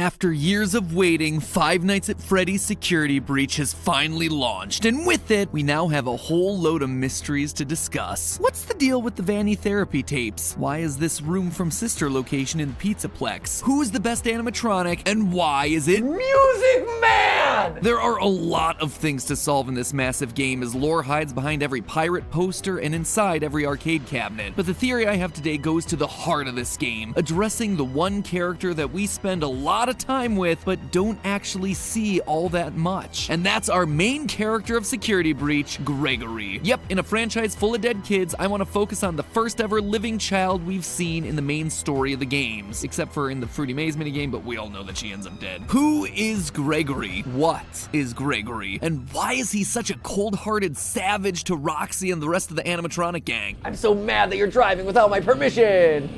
After years of waiting, Five Nights at Freddy's Security Breach has finally launched, and with it, we now have a whole load of mysteries to discuss. What's the deal with the Vanny therapy tapes? Why is this room from Sister location in the Pizzaplex? Who is the best animatronic, and why is it Music Man? There are a lot of things to solve in this massive game, as lore hides behind every pirate poster and inside every arcade cabinet. But the theory I have today goes to the heart of this game, addressing the one character that we spend a lot of time with, but don't actually see all that much. And that's our main character of Security Breach, Gregory. Yep, in a franchise full of dead kids, I want to focus on the first ever living child we've seen in the main story of the games. Except for in the Fruity Maze minigame, but we all know that she ends up dead. Who is Gregory? What is Gregory? And why is he such a cold-hearted savage to Roxy and the rest of the animatronic gang? I'm so mad that you're driving without my permission!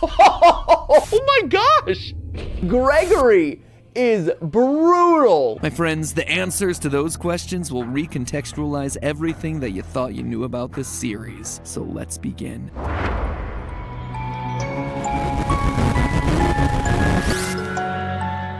Oh my gosh! Gregory is brutal! My friends, the answers to those questions will recontextualize everything that you thought you knew about this series. So let's begin.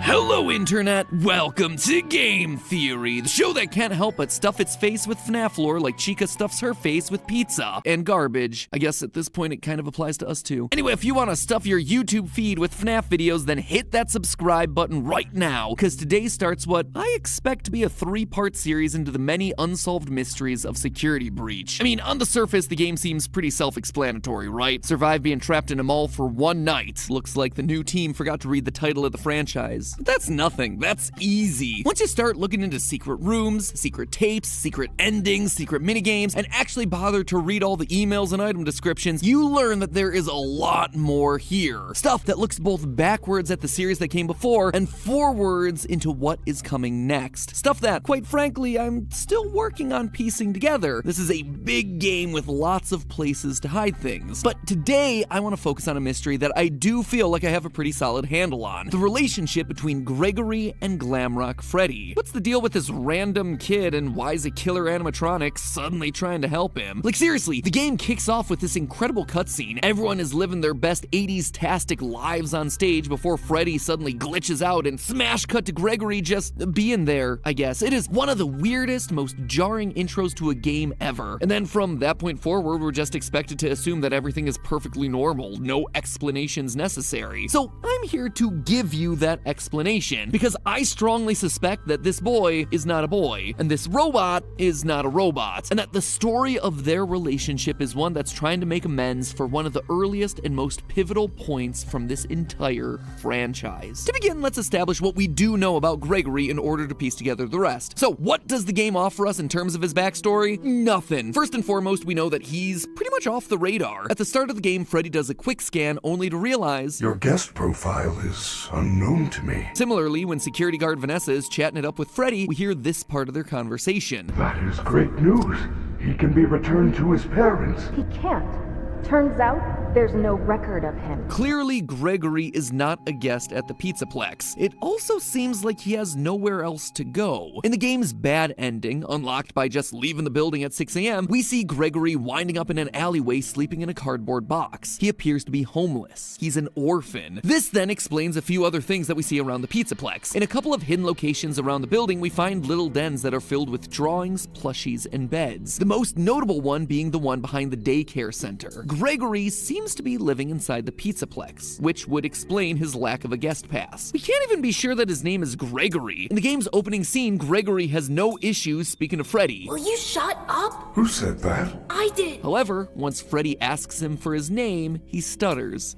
Hello, Internet! Welcome to Game Theory, the show that can't help but stuff its face with FNaF lore like Chica stuffs her face with pizza and garbage. I guess at this point it kind of applies to us too. Anyway, if you want to stuff your YouTube feed with FNaF videos, then hit that subscribe button right now, because today starts what I expect to be a 3-part series into the many unsolved mysteries of Security Breach. I mean, on the surface, the game seems pretty self-explanatory, right? Survive being trapped in a mall for one night. Looks like the new team forgot to read the title of the franchise. But that's nothing. That's easy. Once you start looking into secret rooms, secret tapes, secret endings, secret minigames, and actually bother to read all the emails and item descriptions, you learn that there is a lot more here. Stuff that looks both backwards at the series that came before and forwards into what is coming next. Stuff that, quite frankly, I'm still working on piecing together. This is a big game with lots of places to hide things. But today, I want to focus on a mystery that I do feel like I have a pretty solid handle on. The relationship between Gregory and Glamrock Freddy. What's the deal with this random kid, and why is a killer animatronic suddenly trying to help him? Like, seriously, the game kicks off with this incredible cutscene. Everyone is living their best 80s-tastic lives on stage before Freddy suddenly glitches out and smash cut to Gregory just being there, I guess. It is one of the weirdest, most jarring intros to a game ever. And then from that point forward, we're just expected to assume that everything is perfectly normal, no explanations necessary. So I'm here to give you that explanation, because I strongly suspect that this boy is not a boy, and this robot is not a robot, and that the story of their relationship is one that's trying to make amends for one of the earliest and most pivotal points from this entire franchise. To begin, let's establish what we do know about Gregory in order to piece together the rest. So, what does the game offer us in terms of his backstory? Nothing. First and foremost, we know that he's pretty much off the radar. At the start of the game, Freddy does a quick scan only to realize your guest profile is unknown to me. Similarly, when security guard Vanessa is chatting it up with Freddy, we hear this part of their conversation. That is great news. He can be returned to his parents. He can't. Turns out, there's no record of him. Clearly, Gregory is not a guest at the Pizzaplex. It also seems like he has nowhere else to go. In the game's bad ending, unlocked by just leaving the building at 6 a.m., we see Gregory winding up in an alleyway sleeping in a cardboard box. He appears to be homeless. He's an orphan. This then explains a few other things that we see around the Pizzaplex. In a couple of hidden locations around the building, we find little dens that are filled with drawings, plushies, and beds. The most notable one being the one behind the daycare center. Gregory seems to be living inside the Pizzaplex, which would explain his lack of a guest pass. We can't even be sure that his name is Gregory. In the game's opening scene, Gregory has no issues speaking to Freddy. Will you shut up? Who said that? I did. However, once Freddy asks him for his name, he stutters.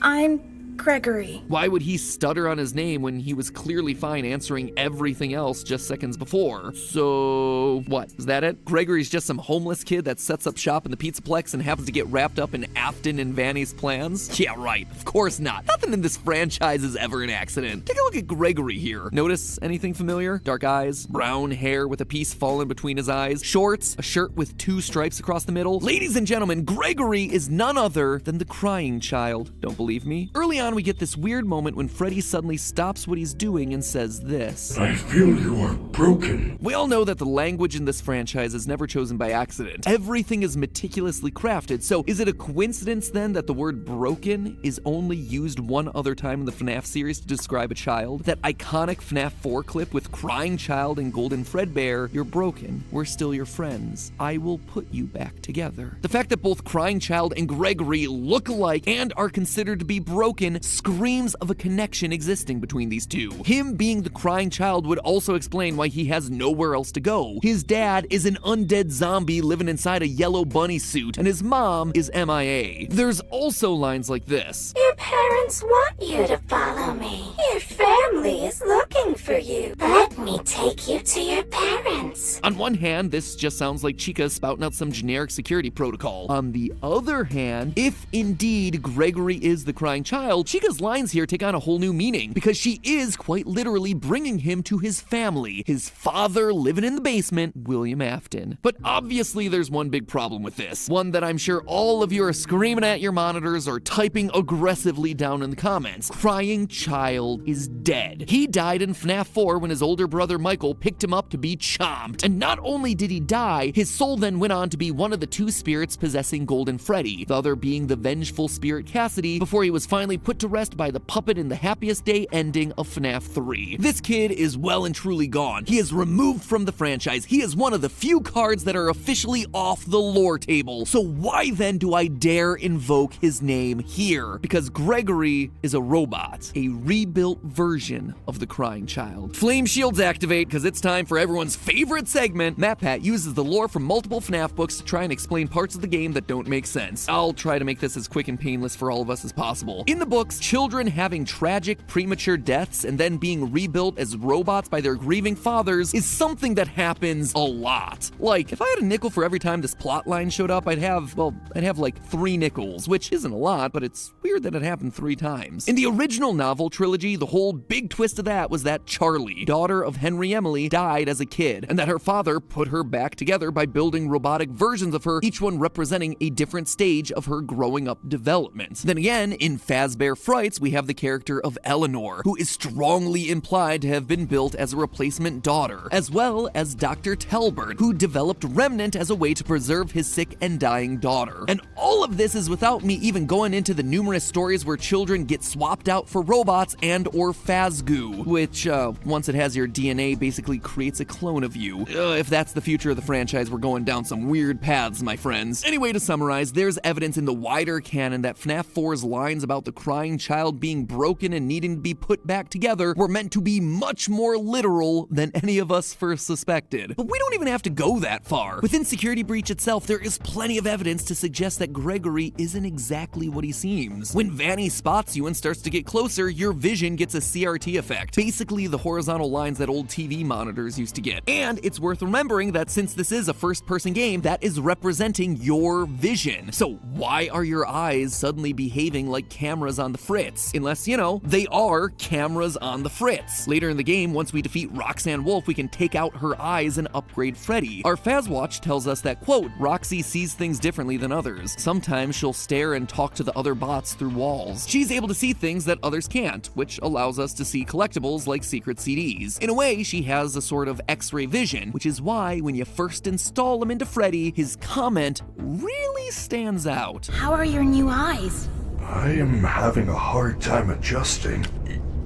I'm Gregory. Why would he stutter on his name when he was clearly fine answering everything else just seconds before? So, what? Is that it? Gregory's just some homeless kid that sets up shop in the Pizzaplex and happens to get wrapped up in Afton and Vanny's plans? Yeah, right. Of course not. Nothing in this franchise is ever an accident. Take a look at Gregory here. Notice anything familiar? Dark eyes, brown hair with a piece fallen between his eyes, shorts, a shirt with 2 stripes across the middle. Ladies and gentlemen, Gregory is none other than the crying child. Don't believe me? Early on on, we get this weird moment when Freddy suddenly stops what he's doing and says this. I feel you are broken. We all know that the language in this franchise is never chosen by accident. Everything is meticulously crafted, so is it a coincidence then that the word broken is only used one other time in the FNaF series to describe a child? That iconic FNaF 4 clip with crying child and golden Fredbear, "You're broken, we're still your friends. I will put you back together." The fact that both crying child and Gregory look alike and are considered to be broken screams of a connection existing between these two. Him being the crying child would also explain why he has nowhere else to go. His dad is an undead zombie living inside a yellow bunny suit, and his mom is MIA. There's also lines like this. Your parents want you to follow me. Your family is looking for you. Let me take you to your parents. On one hand, this just sounds like Chica spouting out some generic security protocol. On the other hand, if indeed Gregory is the crying child, Chica's lines here take on a whole new meaning, because she is quite literally bringing him to his family, his father living in the basement, William Afton. But obviously there's one big problem with this, one that I'm sure all of you are screaming at your monitors or typing aggressively down in the comments. Crying child is dead. He died in FNaF 4 when his older brother Michael picked him up to be chomped. And not only did he die, his soul then went on to be one of the two spirits possessing Golden Freddy, the other being the vengeful spirit Cassidy, before he was finally put to rest by the puppet in the happiest day ending of FNaF 3. This kid is well and truly gone. He is removed from the franchise. He is one of the few cards that are officially off the lore table. So why then do I dare invoke his name here? Because Gregory is a robot, a rebuilt version of the crying child. Flame shields activate, because it's time for everyone's favorite segment. MatPat uses the lore from multiple FNaF books to try and explain parts of the game that don't make sense. I'll try to make this as quick and painless for all of us as possible. In the books, children having tragic premature deaths and then being rebuilt as robots by their grieving fathers is something that happens a lot. Like, if I had a nickel for every time this plot line showed up, I'd have like 3 nickels, which isn't a lot, but it's weird that it happened 3 times. In the original novel trilogy, the whole big twist of that was that Charlie, daughter of Henry Emily, died as a kid, and that her father put her back together by building robotic versions of her, each one representing a different stage of her growing up development. Then again, in Fazbear Frights, we have the character of Eleanor, who is strongly implied to have been built as a replacement daughter, as well as Dr. Telbert, who developed Remnant as a way to preserve his sick and dying daughter. And all of this is without me even going into the numerous stories where children get swapped out for robots and or Fazgoo, which, once it has your DNA, basically creates a clone of you. If that's the future of the franchise, we're going down some weird paths, my friends. Anyway, to summarize, there's evidence in the wider canon that FNaF 4's lines about the crying child being broken and needing to be put back together were meant to be much more literal than any of us first suspected. But we don't even have to go that far. Within Security Breach itself, there is plenty of evidence to suggest that Gregory isn't exactly what he seems. When Vanny spots you and starts to get closer, your vision gets a CRT effect, basically the horizontal lines that old TV monitors used to get. And it's worth remembering that since this is a first-person game, that is representing your vision. So why are your eyes suddenly behaving like cameras on the fritz? Unless, you know, they are cameras on the fritz. Later in the game, once we defeat Roxanne Wolf, we can take out her eyes and upgrade Freddy. Our Fazwatch tells us that, quote, Roxy sees things differently than others. Sometimes she'll stare and talk to the other bots through walls. She's able to see things that others can't, which allows us to see collectibles like secret CDs. In a way, she has a sort of X-ray vision, which is why when you first install him into Freddy, his comment really stands out. How are your new eyes? I am having a hard time adjusting.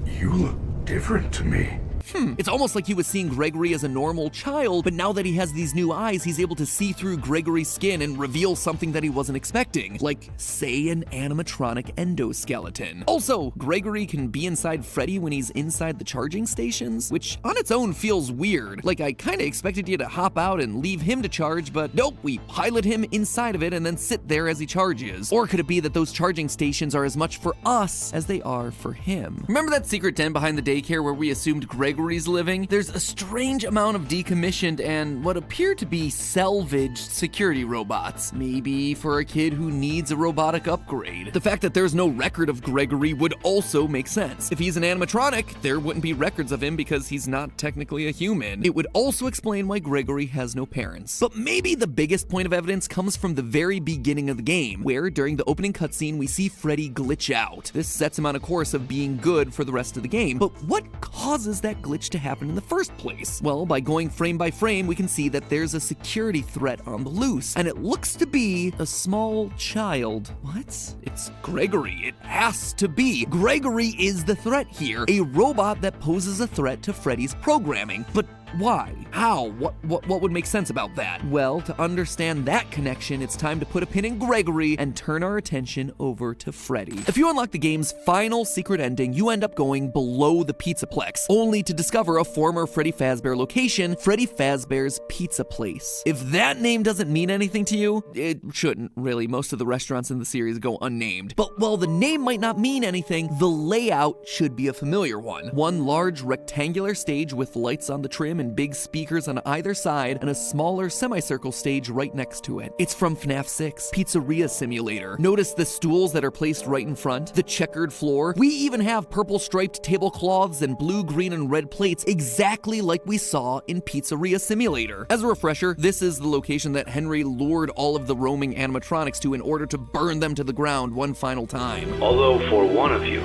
You look different to me. It's almost like he was seeing Gregory as a normal child, but now that he has these new eyes, he's able to see through Gregory's skin and reveal something that he wasn't expecting, like, say, an animatronic endoskeleton. Also, Gregory can be inside Freddy when he's inside the charging stations, which on its own feels weird. Like, I kinda expected you to hop out and leave him to charge, but nope, we pilot him inside of it and then sit there as he charges. Or could it be that those charging stations are as much for us as they are for him? Remember that secret den behind the daycare where we assumed Gregory Gregory's living, there's a strange amount of decommissioned and what appear to be salvaged security robots. Maybe for a kid who needs a robotic upgrade. The fact that there's no record of Gregory would also make sense. If he's an animatronic, there wouldn't be records of him because he's not technically a human. It would also explain why Gregory has no parents. But maybe the biggest point of evidence comes from the very beginning of the game, where during the opening cutscene we see Freddy glitch out. This sets him on a course of being good for the rest of the game. But what causes that glitch to happen in the first place? Well, by going frame by frame, we can see that there's a security threat on the loose, and it looks to be a small child. What? It's Gregory. It has to be. Gregory is the threat here, a robot that poses a threat to Freddy's programming. But why? How? What would make sense about that? Well, to understand that connection, it's time to put a pin in Gregory and turn our attention over to Freddy. If you unlock the game's final secret ending, you end up going below the Pizzaplex, only to discover a former Freddy Fazbear location, Freddy Fazbear's Pizza Place. If that name doesn't mean anything to you, it shouldn't really. Most of the restaurants in the series go unnamed. But while the name might not mean anything, the layout should be a familiar one. One large rectangular stage with lights on the trim and big speakers on either side, and a smaller semicircle stage right next to it. It's from FNaF 6, Pizzeria Simulator. Notice the stools that are placed right in front, the checkered floor. We even have purple striped tablecloths and blue, green, and red plates, exactly like we saw in Pizzeria Simulator. As a refresher, this is the location that Henry lured all of the roaming animatronics to in order to burn them to the ground one final time. Although for one of you,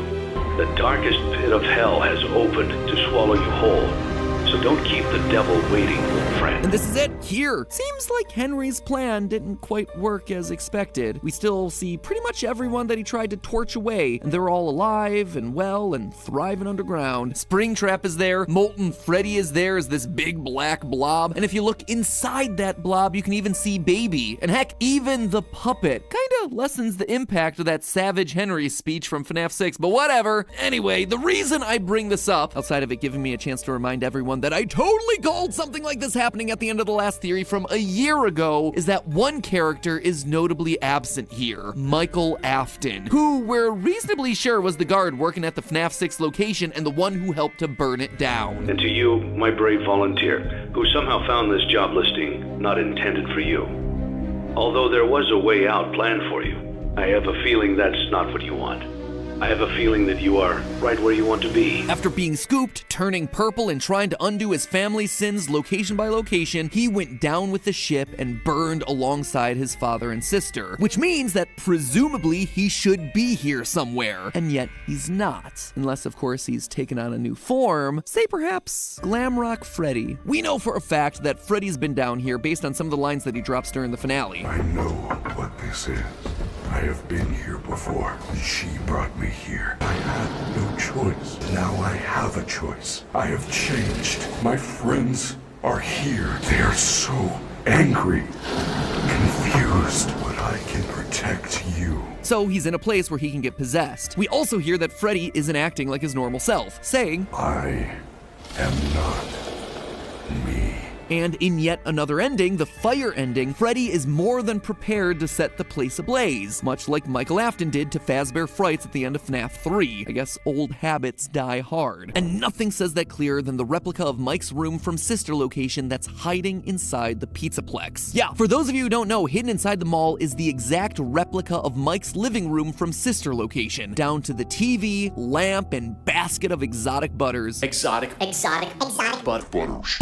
the darkest pit of hell has opened to swallow you whole. So don't keep the devil waiting, friend. And this is it, here. Seems like Henry's plan didn't quite work as expected. We still see pretty much everyone that he tried to torch away, and they're all alive and well and thriving underground. Springtrap is there, Molten Freddy is there as this big black blob, and if you look inside that blob, you can even see Baby. And heck, even the puppet. Kinda lessens the impact of that Savage Henry speech from FNaF 6, but whatever. Anyway, the reason I bring this up, outside of it giving me a chance to remind everyone that I totally called something like this happening at the end of the last theory from a year ago, is that one character is notably absent here, Michael Afton, who we're reasonably sure was the guard working at the FNaF 6 location and the one who helped to burn it down. And to you, my brave volunteer, who somehow found this job listing not intended for you. Although there was a way out planned for you, I have a feeling that's not what you want. I have a feeling that you are right where you want to be. After being scooped, turning purple, and trying to undo his family's sins location by location, he went down with the ship and burned alongside his father and sister. Which means that presumably he should be here somewhere. And yet he's not. Unless, of course, he's taken on a new form. Say perhaps Glamrock Freddy. We know for a fact that Freddy's been down here based on some of the lines that he drops during the finale. I know what this is. I have been here before. She brought me here. I had no choice. Now I have a choice. I have changed. My friends are here. They are so angry, confused, but I can protect you. So he's in a place where he can get possessed. We also hear that Freddy isn't acting like his normal self, saying, I am not me. And in yet another ending, the fire ending, Freddy is more than prepared to set the place ablaze, much like Michael Afton did to Fazbear Frights at the end of FNaF 3. I guess old habits die hard. And nothing says that clearer than the replica of Mike's room from Sister Location that's hiding inside the Pizzaplex. Yeah, for those of you who don't know, hidden inside the mall is the exact replica of Mike's living room from Sister Location, down to the TV, lamp, and basket of exotic butters. Exotic butters.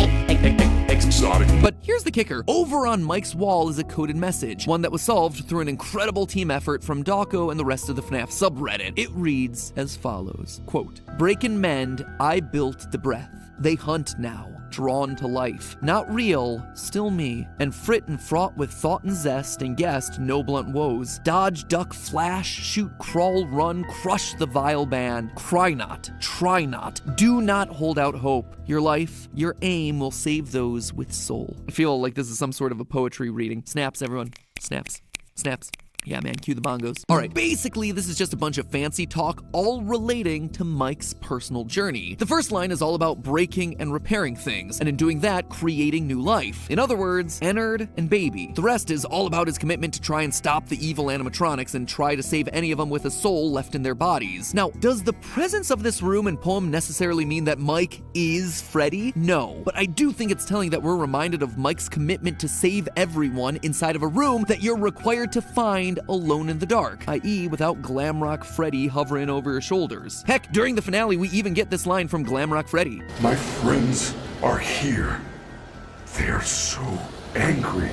Exotic. But here's the kicker. Over on Mike's wall is a coded message, one that was solved through an incredible team effort from Dawko and the rest of the FNaF subreddit. It reads as follows, quote, "Break and mend, I built the breath. They hunt now, drawn to life. Not real, still me. And frit and fraught with thought and zest, and guessed no blunt woes. Dodge, duck, flash, shoot, crawl, run, crush the vile band. Cry not, try not, do not hold out hope. Your life, your aim will save those with soul." I feel like this is some sort of a poetry reading. Snaps, everyone. Snaps. Snaps. Yeah, man, cue the bongos. All right, basically, this is just a bunch of fancy talk, all relating to Mike's personal journey. The first line is all about breaking and repairing things, and in doing that, creating new life. In other words, Ennard and Baby. The rest is all about his commitment to try and stop the evil animatronics and try to save any of them with a soul left in their bodies. Now, does the presence of this room and poem necessarily mean that Mike is Freddy? No, but I do think it's telling that we're reminded of Mike's commitment to save everyone inside of a room that you're required to find alone in the dark, i.e. without Glamrock Freddy hovering over your shoulders. Heck, during the finale, we even get this line from Glamrock Freddy. My friends are here. They are so angry,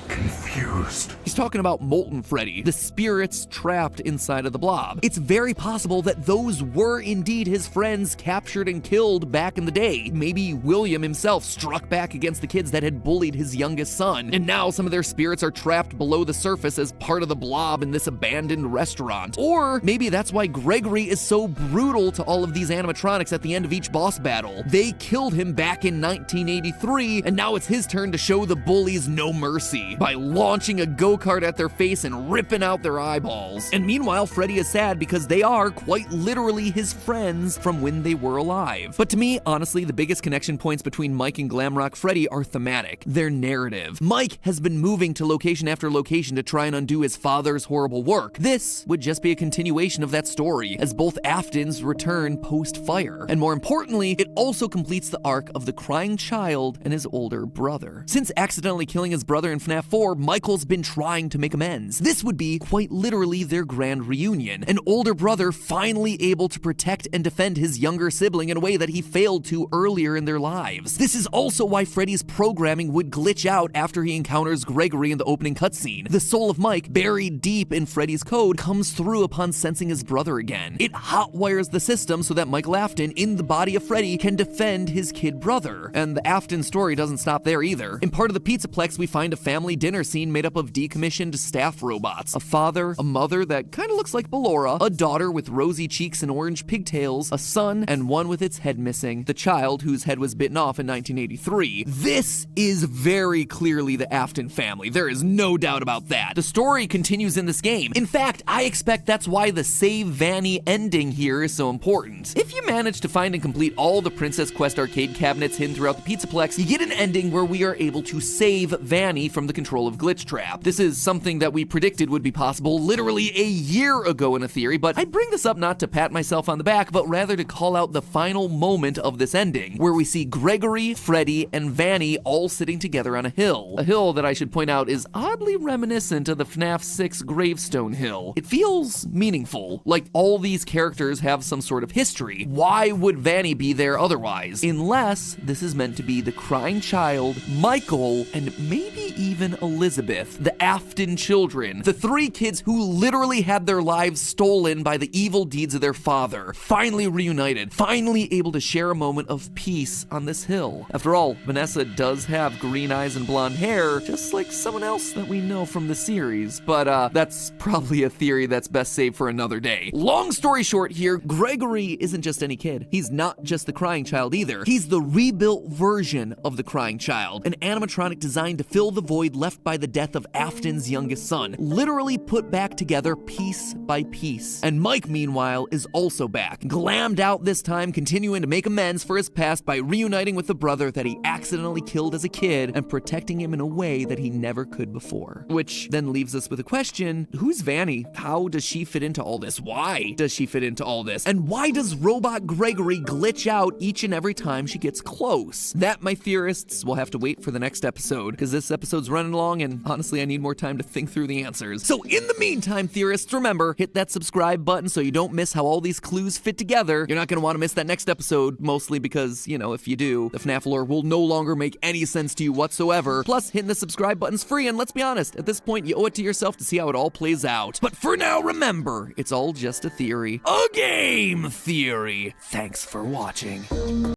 confused. He's talking about Molten Freddy, the spirits trapped inside of the blob. It's very possible that those were indeed his friends captured and killed back in the day. Maybe William himself struck back against the kids that had bullied his youngest son, and now some of their spirits are trapped below the surface as part of the blob in this abandoned restaurant. Or maybe that's why Gregory is so brutal to all of these animatronics at the end of each boss battle. They killed him back in 1983, and now it's his turn to show the bullies no mercy by launching a go-kart at their face and ripping out their eyeballs. And meanwhile, Freddy is sad because they are quite literally his friends from when they were alive. But to me, honestly, the biggest connection points between Mike and Glamrock Freddy are thematic. Their narrative. Mike has been moving to location after location to try and undo his father's horrible work. This would just be a continuation of that story, as both Aftons return post-fire. And more importantly, it also completes the arc of the crying child and his older brother. Since accidentally killing his brother in FNaF 4, Michael's been trying to make amends. This would be quite literally their grand reunion. An older brother finally able to protect and defend his younger sibling in a way that he failed to earlier in their lives. This is also why Freddy's programming would glitch out after he encounters Gregory in the opening cutscene. The soul of Mike, buried deep in Freddy's code, comes through upon sensing his brother again. It hotwires the system so that Michael Afton, in the body of Freddy, can defend his kid brother. And the Afton story doesn't stop there either. In part of the Pizzaplex, we find a family dinner scene made up of decommissioned staff robots. A father, a mother that kind of looks like Ballora, a daughter with rosy cheeks and orange pigtails, a son, and one with its head missing. The child whose head was bitten off in 1983. This is very clearly the Afton family. There is no doubt about that. The story continues in this game. In fact, I expect that's why the Save Vanny ending here is so important. If you manage to find and complete all the Princess Quest arcade cabinets hidden throughout the Pizzaplex, you get an ending where we are able to save Vanny from the control of Glitch Trap. This is something that we predicted would be possible literally a year ago in a theory, but I bring this up not to pat myself on the back, but rather to call out the final moment of this ending, where we see Gregory, Freddy, and Vanny all sitting together on a hill. A hill that I should point out is oddly reminiscent of the FNaF 6 Gravestone Hill. It feels meaningful, like all these characters have some sort of history. Why would Vanny be there otherwise? Unless this is meant to be the crying child, Michael, and maybe even Elizabeth, the Afton children, the three kids who literally had their lives stolen by the evil deeds of their father, finally reunited, finally able to share a moment of peace on this hill. After all, Vanessa does have green eyes and blonde hair, just like someone else that we know from the series, but that's probably a theory that's best saved for another day. Long story short here, Gregory isn't just any kid. He's not just the crying child either. He's the rebuilt version of the crying child, an animatronic designed to fill the void left by the death of Afton's youngest son, literally put back together piece by piece. And Mike, meanwhile, is also back, glammed out this time, continuing to make amends for his past by reuniting with the brother that he accidentally killed as a kid and protecting him in a way that he never could before. Which then leaves us with a question: who's Vanny? How does she fit into all this? Why does she fit into all this? And why does Robot Gregory glitch out each and every time she gets close? That, my theorists, will have to wait for the next episode, because this episode's running long and honestly I need more time to think through the answers. So in the meantime, theorists, remember, hit that subscribe button so you don't miss how all these clues fit together. You're not going to want to miss that next episode, mostly because, you know, if you do, the FNaF lore will no longer make any sense to you whatsoever. Plus, hitting the subscribe button's free, and let's be honest, at this point you owe it to yourself to see how it all plays out. But for now, remember, it's all just a theory. A game theory! Thanks for watching.